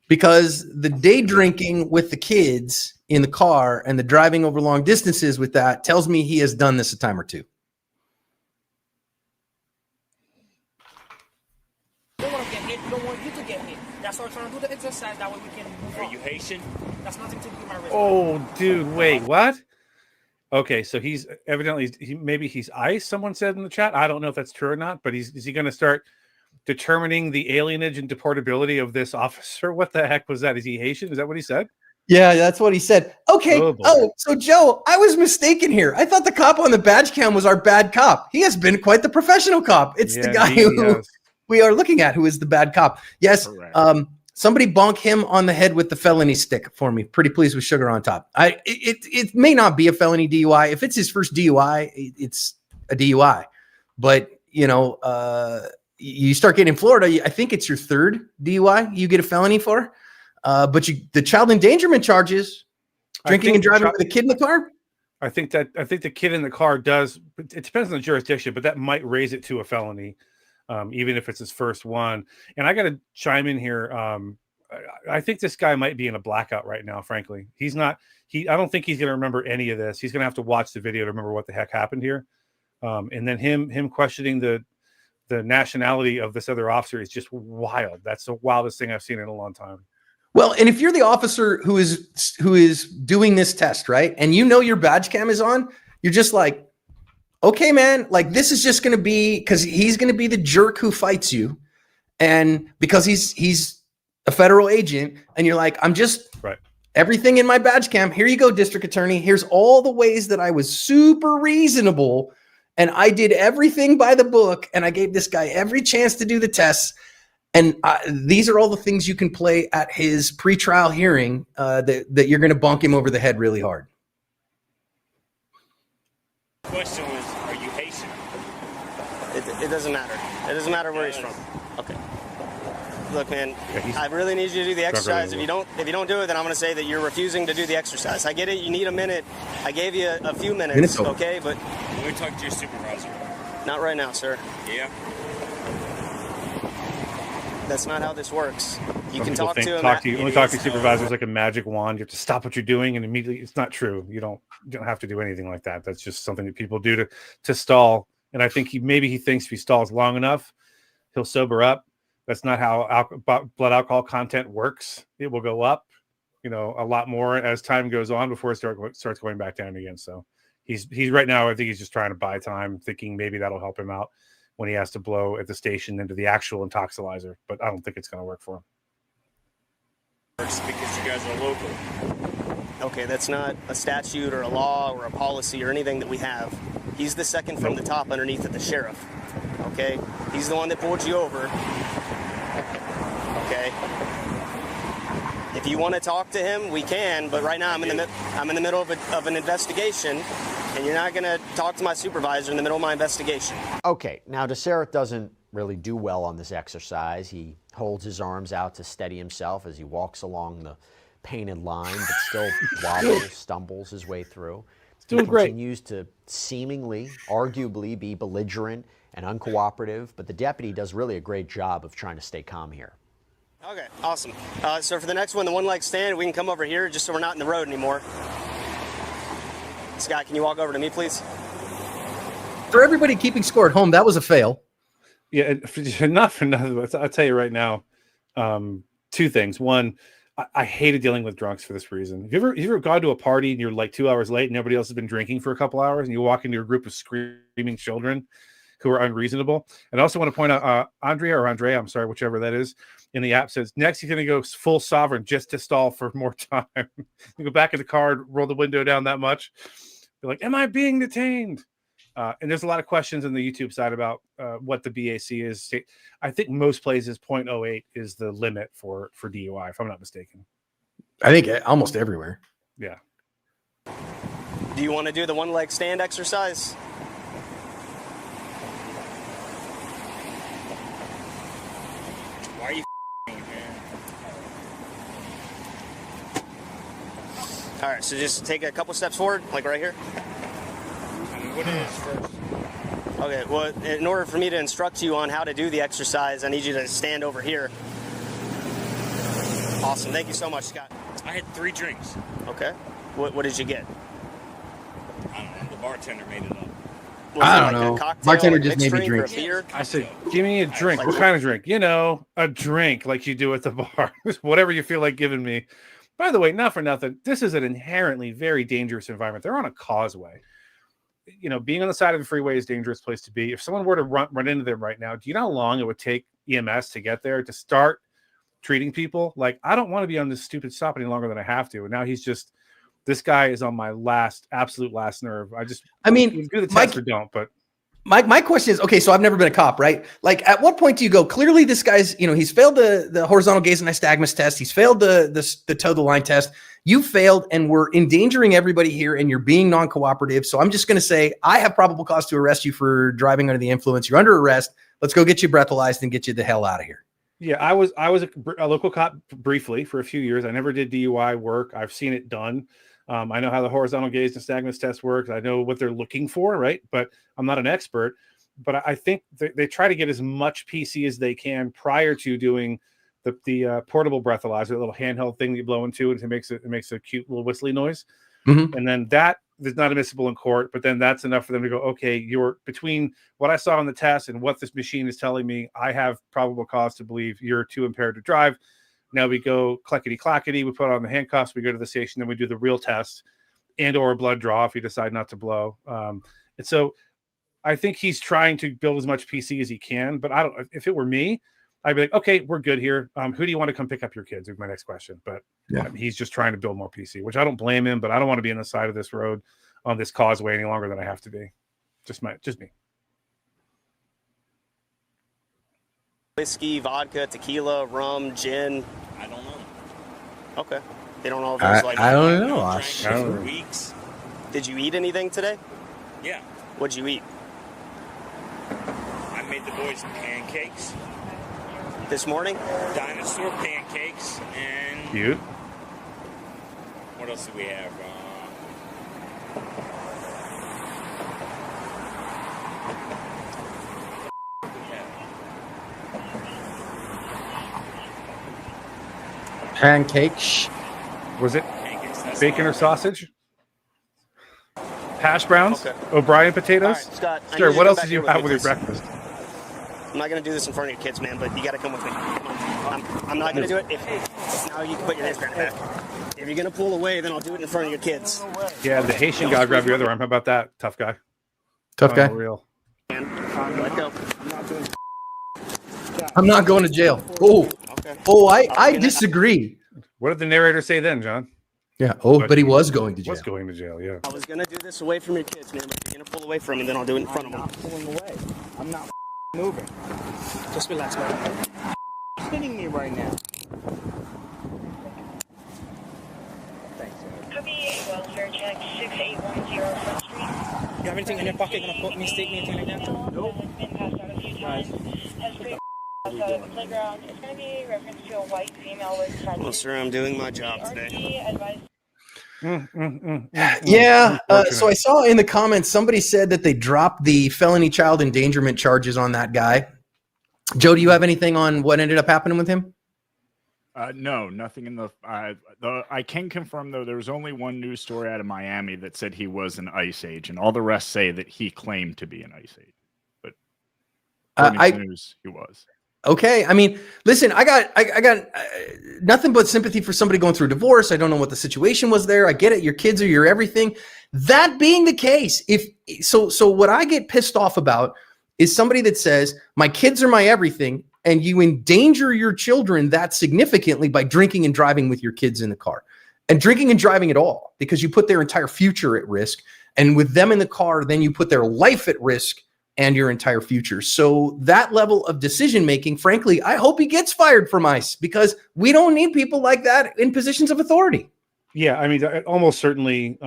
Because the day drinking with the kids in the car and the driving over long distances with that tells me he has done this a time or two. You don't want to get hit. You don't want you to get hit. That's why I'm trying to do the exercise. That way we can move Are on. you Haitian? That's nothing to do with my wrist. Oh, dude, wait, what? Okay, so he's evidently maybe he's ICE. Someone said in the chat. I don't know if that's true or not, but is he going to start determining the alienage and deportability of this officer? What the heck was that? Is he Haitian? Is that what he said? Yeah, that's what he said. Okay. Oh, boy. Oh, so Joe, I was mistaken here. I thought the cop on the badge cam was our bad cop. He has been quite the professional cop. It's the guy indeed, who yes. we are looking at who is the bad cop. Yes. Correct. Somebody bonk him on the head with the felony stick for me. Pretty pleased with sugar on top. It may not be a felony DUI. If it's his first DUI, it's a DUI. But you know, you start getting in Florida. I think it's your third DUI you get a felony for. But the child endangerment charges, drinking and driving with a kid in the car. I think the kid in the car does. It depends on the jurisdiction, but that might raise it to a felony, even if it's his first one. And I got to chime in here. I think this guy might be in a blackout right now. Frankly, he's not. I don't think he's going to remember any of this. He's going to have to watch the video to remember what the heck happened here. And then him questioning the nationality of this other officer is just wild. That's the wildest thing I've seen in a long time. Well, and if you're the officer who is doing this test, right, and you know your badge cam is on, you're just like, okay, man, like this is just going to be because he's going to be the jerk who fights you, and because he's a federal agent, and you're like, I'm just right. Everything in my badge cam. Here you go, district attorney. Here's all the ways that I was super reasonable, and I did everything by the book, and I gave this guy every chance to do the tests. And these are all the things you can play at his pretrial hearing that you're going to bonk him over the head really hard. The question was, are you Haitian? It doesn't matter. It doesn't matter where he's from. Okay. Look, man, Yeah, I really need you to do the exercise. really If you don't do it, then I'm going to say that you're refusing to do the exercise. I get it. You need a minute. I gave you a few minutes, Minutes over. okay? But Let me talk to your supervisor. not right now, sir. Yeah? That's not how this works. You Some can people talk think to him. talk to you, It only talk to is, supervisors like a magic wand. You have to stop what you're doing, and immediately it's not true. You don't have to do anything like that. That's just something that people do to stall. And I think maybe he thinks if he stalls long enough, he'll sober up. That's not how blood alcohol content works. It will go up, a lot more as time goes on before it starts going back down again. So he's right now. I think he's just trying to buy time, thinking maybe that'll help him out when he has to blow at the station into the actual intoxilizer. But I don't think it's going to work for him. It's because you guys are local. Okay, that's not a statute or a law or a policy or anything that we have. He's the second from the top underneath at the sheriff. Okay? He's the one that pulled you over. Okay? If you want to talk to him, we can, but right now I'm in the middle of an investigation, and you're not going to talk to my supervisor in the middle of my investigation. Okay, now DeSereth doesn't really do well on this exercise. He holds his arms out to steady himself as he walks along the painted line, but still wobbles, stumbles his way through. He doing great. continues to seemingly, arguably, be belligerent and uncooperative, but the deputy does really a great job of trying to stay calm here. Okay, awesome. So for the next one, the one-leg stand, we can come over here just so we're not in the road anymore. Scott, can you walk over to me, please? For everybody keeping score at home, that was a fail. Yeah, not for nothing. I'll tell you right now, two things. One, I hated dealing with drunks for this reason. Have you ever gone to a party and you're like 2 hours late and everybody else has been drinking for a couple hours and you walk into a group of screaming children who are unreasonable? And I also want to point out Andrea, I'm sorry, whichever that is, in the app says next he's going to go full sovereign just to stall for more time. You go back in the car, roll the window down that much. They're like, am I being detained? And there's a lot of questions on the YouTube side about what the BAC is. I think most places 0.08 is the limit for DUI, if I'm not mistaken. I think almost everywhere. Yeah. Do you want to do the one leg stand exercise? Why are you man? All right, so just take a couple steps forward, like right here. I mean, what is first? Okay, well, in order for me to instruct you on how to do the exercise, I need you to stand over here. Awesome, thank you so much, Scott. I had 3 drinks. Okay, what did you get? I don't know. The bartender made it up. Was I it don't like know. a cocktail, Bartender a just mixed made me drink, or drink. a beer? I said, give me a drink. What kind of drink? You know, a drink like you do at the bar. Whatever you feel like giving me. By the way, not for nothing, this is an inherently very dangerous environment. They're on a causeway. You know, being on the side of the freeway is a dangerous place to be. If someone were to run into them right now, do you know how long it would take EMS to get there to start treating people? Like, I don't want to be on this stupid stop any longer than I have to. And now this guy is on my absolute last nerve. I mean, do the test Mike, or don't, but my question is, okay, so I've never been a cop, right? Like, at what point do you go, clearly this guy's, he's failed the horizontal gaze and nystagmus test. He's failed the toe the line test. You failed, and we're endangering everybody here, and you're being non-cooperative. So I'm just going to say, I have probable cause to arrest you for driving under the influence. You're under arrest. Let's go get you breathalyzed and get you the hell out of here. yeah, I was a local cop briefly for a few years. I never did DUI work. I've seen it done. I know how the horizontal gaze and nystagmus test works. I know what they're looking for, right? But I'm not an expert. But I think they try to get as much PC as they can prior to doing the portable breathalyzer, a little handheld thing that you blow into, and it makes a cute little whistly noise. Mm-hmm. And then that is not admissible in court. But then that's enough for them to go, okay, you're between what I saw on the test and what this machine is telling me, I have probable cause to believe you're too impaired to drive. Now we go clackety-clackety, we put on the handcuffs, we go to the station, then we do the real test and or a blood draw if you decide not to blow. And so I think he's trying to build as much PC as he can, but if it were me, I'd be like, okay, we're good here. Who do you want to come pick up your kids? Is my next question. But yeah, he's just trying to build more PC, which I don't blame him, but I don't want to be on the side of this road on this causeway any longer than I have to be. Just me. Whiskey, vodka, tequila, rum, gin. I don't know. Okay. They don't know if there's I don't know. Drank for weeks. Did you eat anything today? Yeah. What'd you eat? I made the boys pancakes. This morning? Dinosaur pancakes and Cute. what else do we have? Pancakes. Was it Pancakes. That's bacon or sausage? Hash browns? Okay. O'Brien potatoes? All right, Scott, I Sure. need you What to else come did you back have here with your with me, breakfast? I'm not going to do this in front of your kids, man, but you got to come with me. I'm not going to do it. If now you can put your hands behind your back. If you're going to pull away, then I'll do it in front of your kids. Yeah, the Haitian guy grabbed your other arm. How about that, tough guy? Tough guy. Real. Let go. I'm not going to jail. Oh, Okay. oh, I disagree. What did the narrator say then, John? Yeah. Oh, but he was going to jail. Was going to jail, yeah. I was going to do this away from your kids, man, but you're going to pull away from me, then I'll do it in front of them. I'm not pulling away. I'm not moving. Just relax, man. You're hitting me right now. Thanks, sir. Could be a welfare check 6810 Front Street. You have anything in your pocket gonna put me, state me, anything like that? Nope. Has been passed out a few times. Has been passed out at the playground. It's going to be a reference to a white female with tattoos. Well, sir, I'm doing my job today. RT advised. Yeah. So I saw in the comments somebody said that they dropped the felony child endangerment charges on that guy. Joe, do you have anything on what ended up happening with him? No, nothing in the. I can confirm though. There was only one news story out of Miami that said he was an ICE agent. All the rest say that he claimed to be an ICE agent, but according to news, he was. Okay. I mean, listen, I got nothing but sympathy for somebody going through a divorce. I don't know what the situation was there. I get it. Your kids are your everything. That being the case, so what I get pissed off about is somebody that says my kids are my everything, and you endanger your children that significantly by drinking and driving with your kids in the car, and drinking and driving at all, because you put their entire future at risk. And with them in the car, then you put their life at risk and your entire future. So that level of decision making, frankly, I hope he gets fired from ICE, because we don't need people like that in positions of authority. Yeah, I mean, almost certainly,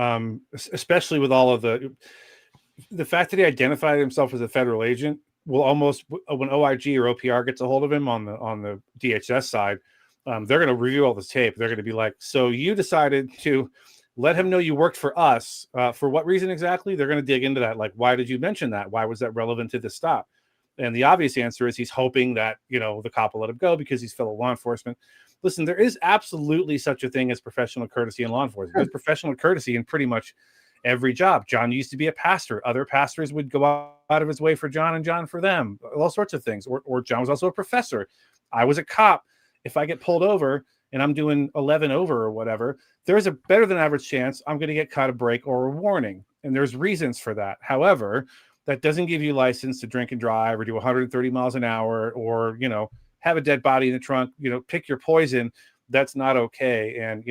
especially with all of the fact that he identified himself as a federal agent, will almost, when OIG or OPR gets a hold of him on the DHS side, they're going to review all this tape. They're going to be like, so you decided to let him know you worked for us. For what reason exactly? They're going to dig into that. Like, why did you mention that? Why was that relevant to the stop? And the obvious answer is he's hoping that, the cop will let him go because he's fellow law enforcement. Listen, there is absolutely such a thing as professional courtity in law enforcement. There's professional courtesy in pretty much every job. John used to be a pastor. Other pastors would go out of his way for John and John for them, all sorts of things. Or John was also a professor. I was a cop. If I get pulled over and I'm doing 11 over or whatever, there's a better than average chance I'm going to get caught a break or a warning. And there's reasons for that. However, that doesn't give you license to drink and drive or do 130 miles an hour or, have a dead body in the trunk, pick your poison. That's not okay. And,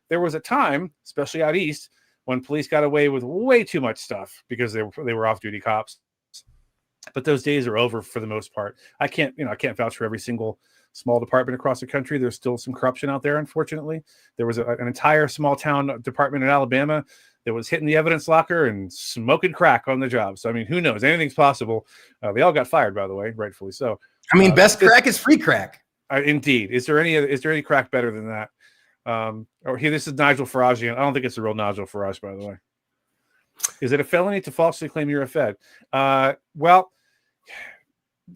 there was a time, especially out east, when police got away with way too much stuff because they were off-duty cops. But those days are over for the most part. I can't vouch for every single small department across the country. There's still some corruption out there, unfortunately. There was an entire small town department in Alabama that was hitting the evidence locker and smoking crack on the job. So, I mean, who knows? Anything's possible. They all got fired, by the way, rightfully so. I mean, best crack is free crack. Indeed. Is there any crack better than that? This is Nigel Farage. I don't think it's the real Nigel Farage, by the way. Is it a felony to falsely claim you're a Fed? Well,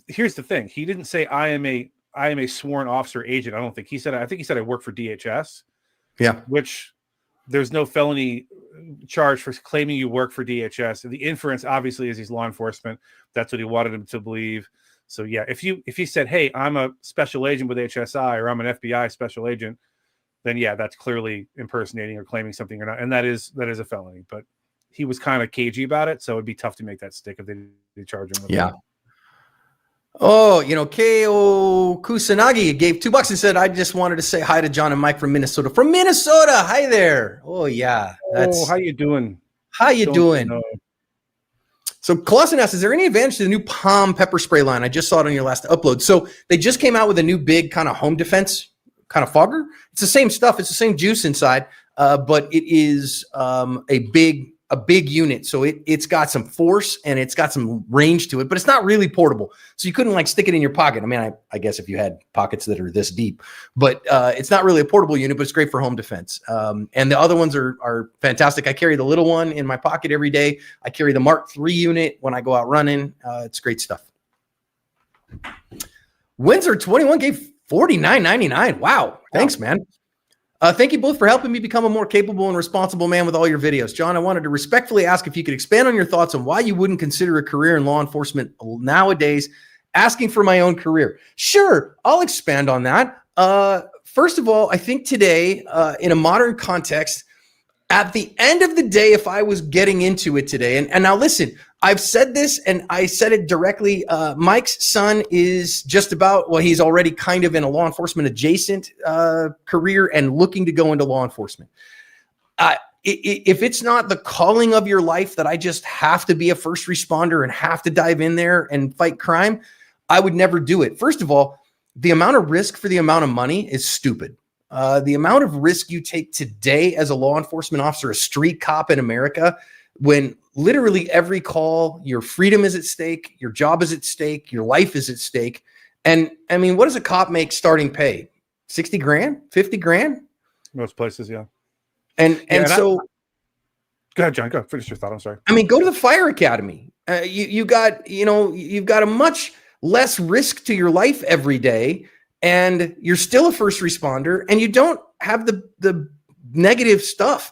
here's the thing. He didn't say I am a sworn officer agent. I don't think he said. I think he said I work for DHS. Yeah. Which there's no felony charge for claiming you work for DHS. And the inference obviously is he's law enforcement. That's what he wanted him to believe. So yeah, if he said, hey, I'm a special agent with HSI or I'm an FBI special agent, then yeah, that's clearly impersonating or claiming something or not. And that is a felony. But he was kind of cagey about it. So it'd be tough to make that stick if they charge him with that. Oh, K.O. Kusanagi gave $2 and said, I just wanted to say hi to John and Mike from Minnesota. From Minnesota. Hi there. Oh, yeah. How you doing? How you doing? So Clausen asks, is there any advantage to the new Palm pepper spray line? I just saw it on your last upload. So they just came out with a new big kind of home defense kind of fogger. It's the same stuff. It's the same juice inside, but it is a big unit. So it's got some force and it's got some range to it, but it's not really portable. So you couldn't stick it in your pocket. I mean, I guess if you had pockets that are this deep, but it's not really a portable unit, but it's great for home defense. And the other ones are fantastic. I carry the little one in my pocket every day. I carry the Mark III unit when I go out running. It's great stuff. Windsor 21 gave $49.99. Wow. Thanks, man. Thank you both for helping me become a more capable and responsible man with all your videos. John, I wanted to respectfully ask if you could expand on your thoughts on why you wouldn't consider a career in law enforcement nowadays, asking for my own career. Sure, I'll expand on that. First of all, I think today, in a modern context, at the end of the day, if I was getting into it today, and now listen, I've said this and I said it directly. Mike's son is just about, well, he's already kind of in a law enforcement adjacent career and looking to go into law enforcement. If it's not the calling of your life that I just have to be a first responder and have to dive in there and fight crime, I would never do it. First of all, the amount of risk for the amount of money is stupid. The amount of risk you take today as a law enforcement officer, a street cop in America, when literally every call, your freedom is at stake, your job is at stake, your life is at stake. And I mean, what does a cop make starting pay? 60 grand, 50 grand? Most places, yeah. And so go ahead, John, go finish your thought. I'm sorry. I mean, go to the fire academy. You've got a much less risk to your life every day, and you're still a first responder, and you don't have the negative stuff.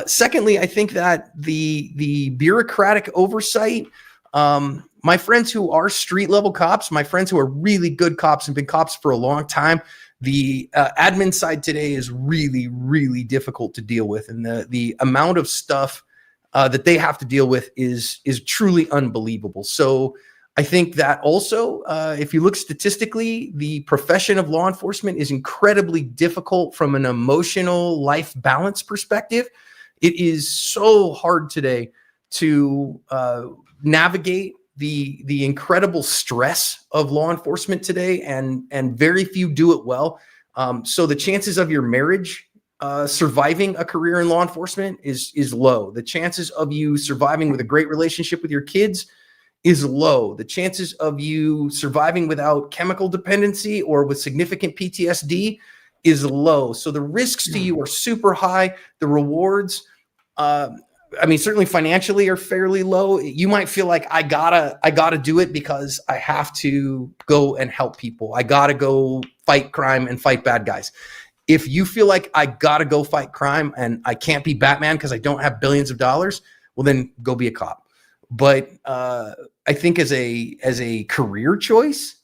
Secondly, I think that the bureaucratic oversight, my friends who are street level cops, my friends who are really good cops and been cops for a long time, the admin side today is really, really difficult to deal with. And the amount of stuff that they have to deal with is truly unbelievable. So I think that also, if you look statistically, the profession of law enforcement is incredibly difficult from an emotional life balance perspective. It is so hard today to navigate the incredible stress of law enforcement today, and very few do it well. So the chances of your marriage surviving a career in law enforcement is low. The chances of you surviving with a great relationship with your kids is low. The chances of you surviving without chemical dependency or with significant PTSD is low. So the risks to you are super high. The rewards, I mean, certainly financially are fairly low. You might feel like I gotta do it because I have to go and help people. I gotta go fight crime and fight bad guys. If you feel like I gotta go fight crime and I can't be Batman because I don't have billions of dollars, well then go be a cop. But I think as a career choice,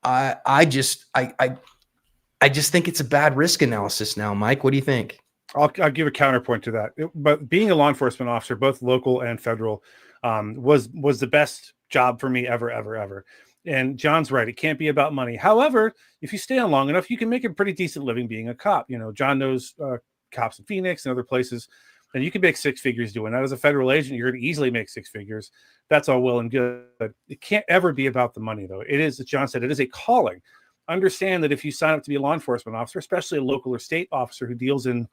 I just think it's a bad risk analysis now. Mike, what do you think? I'll give a counterpoint to that. But being a law enforcement officer, both local and federal, was the best job for me ever. And John's right. It can't be about money. However, if you stay on long enough, you can make a pretty decent living being a cop. You know, John knows cops in Phoenix and other places, and you can make six figures doing that. As a federal agent, you're going to easily make six figures. That's all well and good. But it can't ever be about the money, though. It is, as John said, it is a calling. Understand that if you sign up to be a law enforcement officer, especially a local or state officer who deals in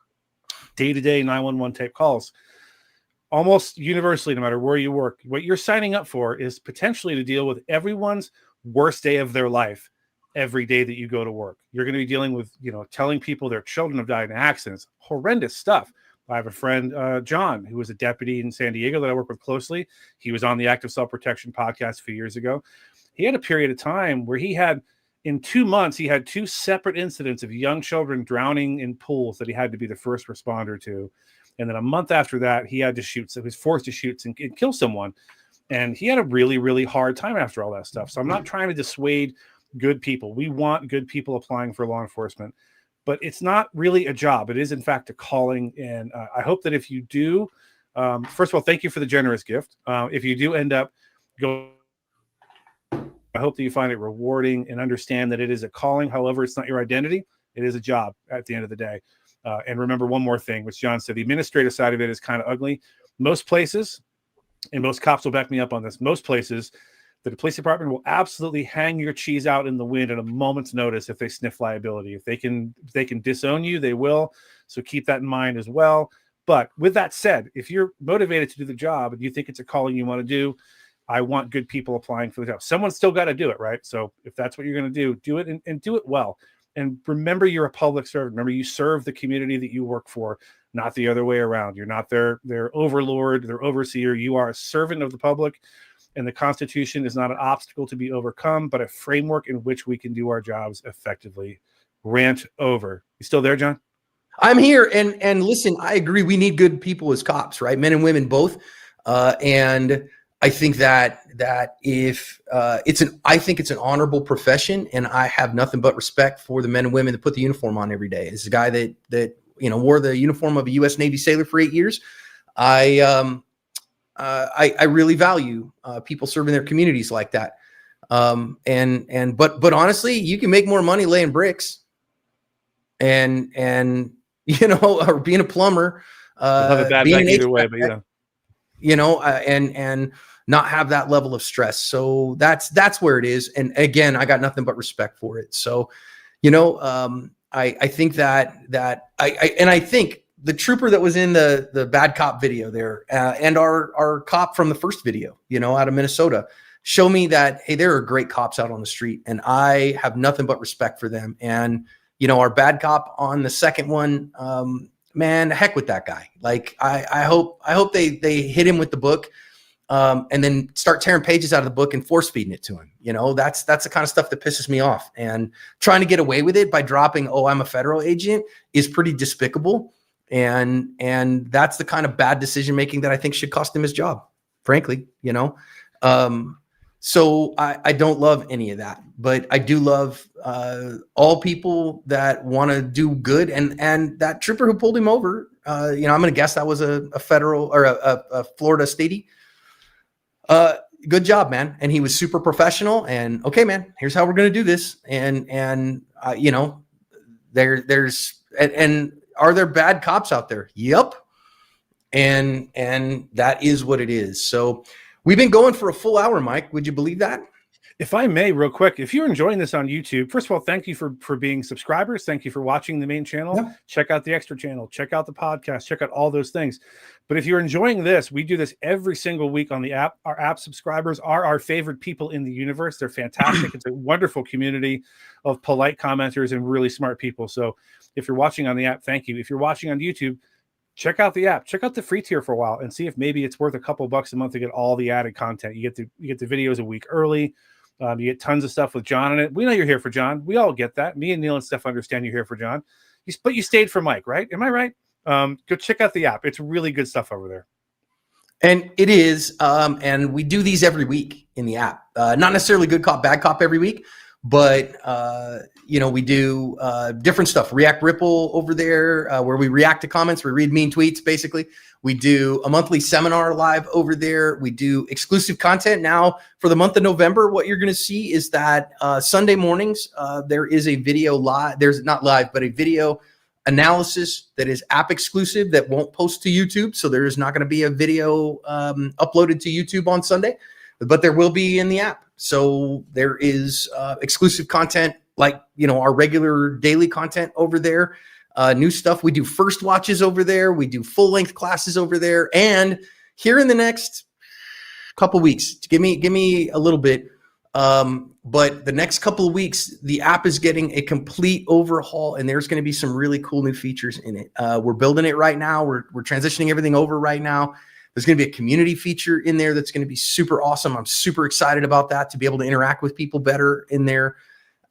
day-to-day 911 type calls, almost universally, no matter where you work, what you're signing up for is potentially to deal with everyone's worst day of their life every day that you go to work. You're going to be dealing with, telling people their children have died in accidents, horrendous stuff. I have a friend, John, who was a deputy in San Diego that I work with closely. He was on the Active Self-Protection podcast a few years ago. He had a period of time where in 2 months, he had 2 separate incidents of young children drowning in pools that he had to be the first responder to. And then a month after that, he had to shoot. So he was forced to shoot and kill someone. And he had a really, really hard time after all that stuff. So I'm not trying to dissuade good people. We want good people applying for law enforcement. But it's not really a job. It is, in fact, a calling. And I hope that if you do, first of all, thank you for the generous gift. If you do end up going, I hope that you find it rewarding and understand that it is a calling. However, it's not your identity. It is a job at the end of the day. And remember one more thing, which John said, the administrative side of it is kind of ugly. Most places, and most cops will back me up on this, most places, the police department will absolutely hang your cheese out in the wind at a moment's notice if they sniff liability. If they can disown you, they will. So keep that in mind as well. But with that said, if you're motivated to do the job and you think it's a calling you want to do, I want good people applying for the job. Someone's still got to do it, right? So if that's what you're going to do it and do it well. And remember, you're a public servant. Remember, you serve the community that you work for, not the other way around. You're not their overlord, their overseer. You are a servant of the public. And the Constitution is not an obstacle to be overcome, but a framework in which we can do our jobs effectively. Rant over. You still there, John? I'm here. And listen, I agree. We need good people as cops, right? Men and women both. And I think that if I think it's an honorable profession, and I have nothing but respect for the men and women that put the uniform on every day. As a guy that wore the uniform of a U.S. Navy sailor for 8 years, I really value people serving their communities like that. But honestly, you can make more money laying bricks, and or being a plumber. Have a bad back either way, but and not have that level of stress. So that's where it is. And again, I got nothing but respect for it. So, I think I think the trooper that was in the bad cop video there, and our cop from the first video, out of Minnesota, show me that, hey, there are great cops out on the street, and I have nothing but respect for them. And, our bad cop on the second one, man, heck with that guy. Like, I hope they hit him with the book, and then start tearing pages out of the book and force feeding it to him. That's the kind of stuff that pisses me off. And trying to get away with it by dropping, "Oh, I'm a federal agent," is pretty despicable. And that's the kind of bad decision making that I think should cost him his job, frankly. So I don't love any of that, but I do love all people that want to do good. And that trooper who pulled him over, I'm going to guess that was a federal or a Florida statey. Good job, man. And he was super professional. And okay, man, here's how we're going to do this. And there's are there bad cops out there? Yep. And that is what it is. So we've been going for a full hour, Mike. Would you believe that? If I may, real quick, if you're enjoying this on YouTube, first of all, thank you for being subscribers. Thank you for watching the main channel. Yeah. Check out the extra channel. Check out the podcast. Check out all those things. But if you're enjoying this, we do this every single week on the app. Our app subscribers are our favorite people in the universe. They're fantastic. It's a wonderful community of polite commenters and really smart people. So if you're watching on the app, thank you. If you're watching on YouTube, check out the app. Check out the free tier for a while and see if maybe it's worth a couple bucks a month to get all the added content. You get the videos a week early. You get tons of stuff with John in it. We know you're here for John. We all get that. Me and Neil and Steph understand you're here for John. But you stayed for Mike, right? Am I right? Go check out the app. It's really good stuff over there. And it is. And we do these every week in the app. Not necessarily good cop, bad cop every week, but we do different stuff. React Ripple over there, where we react to comments. We read mean tweets, basically. We do a monthly seminar live over there. We do exclusive content. Now, for the month of November, what you're going to see is that Sunday mornings, there is a video live. There's not live, but a video analysis that is app exclusive that won't post to YouTube. So there is not going to be a video uploaded to YouTube on Sunday, but there will be in the app. So there is exclusive content like, our regular daily content over there. New stuff. We do first watches over there. We do full length classes over there. And here in the next couple weeks, give me a little bit. But the next couple of weeks, the app is getting a complete overhaul, and there's going to be some really cool new features in it. We're building it right now. We're transitioning everything over right now. There's going to be a community feature in there that's going to be super awesome. I'm super excited about that, to be able to interact with people better in there.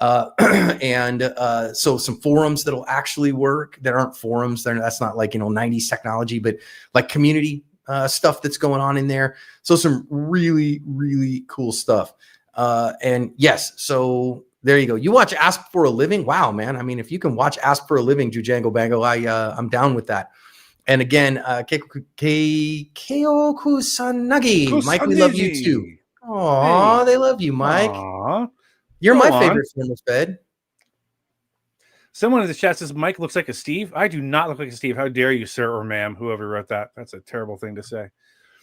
So some forums that'll actually work that aren't forums. That's not like, 90s technology, but like community stuff that's going on in there. So some really, really cool stuff. And yes, so there you go. You watch Ask for a Living. Wow, man. I mean, if you can watch Ask for a Living, Jujango Bango, I'm down with that. And again, Keiko Kusanagi. Mike, we love you too. Aw, They love you, Mike. Aww. You're my favorite from this bed. Someone in the chat says Mike looks like a Steve. I do not look like a Steve. How dare you, sir or ma'am, whoever wrote that. That's a terrible thing to say.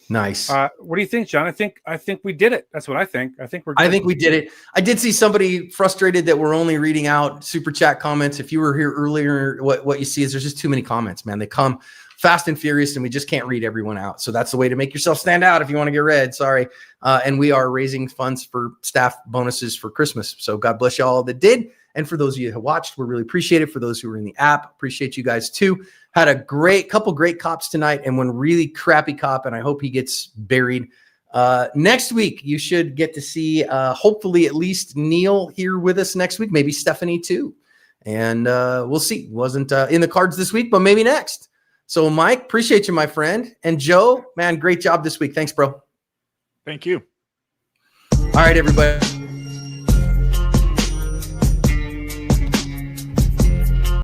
Nice. What do you think, John? I think we did it. That's what I think. I think we did it. I did see somebody frustrated that we're only reading out super chat comments. If you were here earlier, what you see is there's just too many comments, man. They come fast and furious, and we just can't read everyone out. So that's the way to make yourself stand out if you want to get read. Sorry. And we are raising funds for staff bonuses for Christmas. So God bless you all that did. And for those of you who watched, we really appreciate it. For those who are in the app, appreciate you guys too. Had a couple great cops tonight and one really crappy cop, and I hope he gets buried. Next week, you should get to see, hopefully, at least Neil here with us next week, maybe Stephanie too. And we'll see. Wasn't in the cards this week, but maybe next. So, Mike, appreciate you, my friend. And Joe, man, great job this week. Thanks, bro. Thank you. All right, everybody.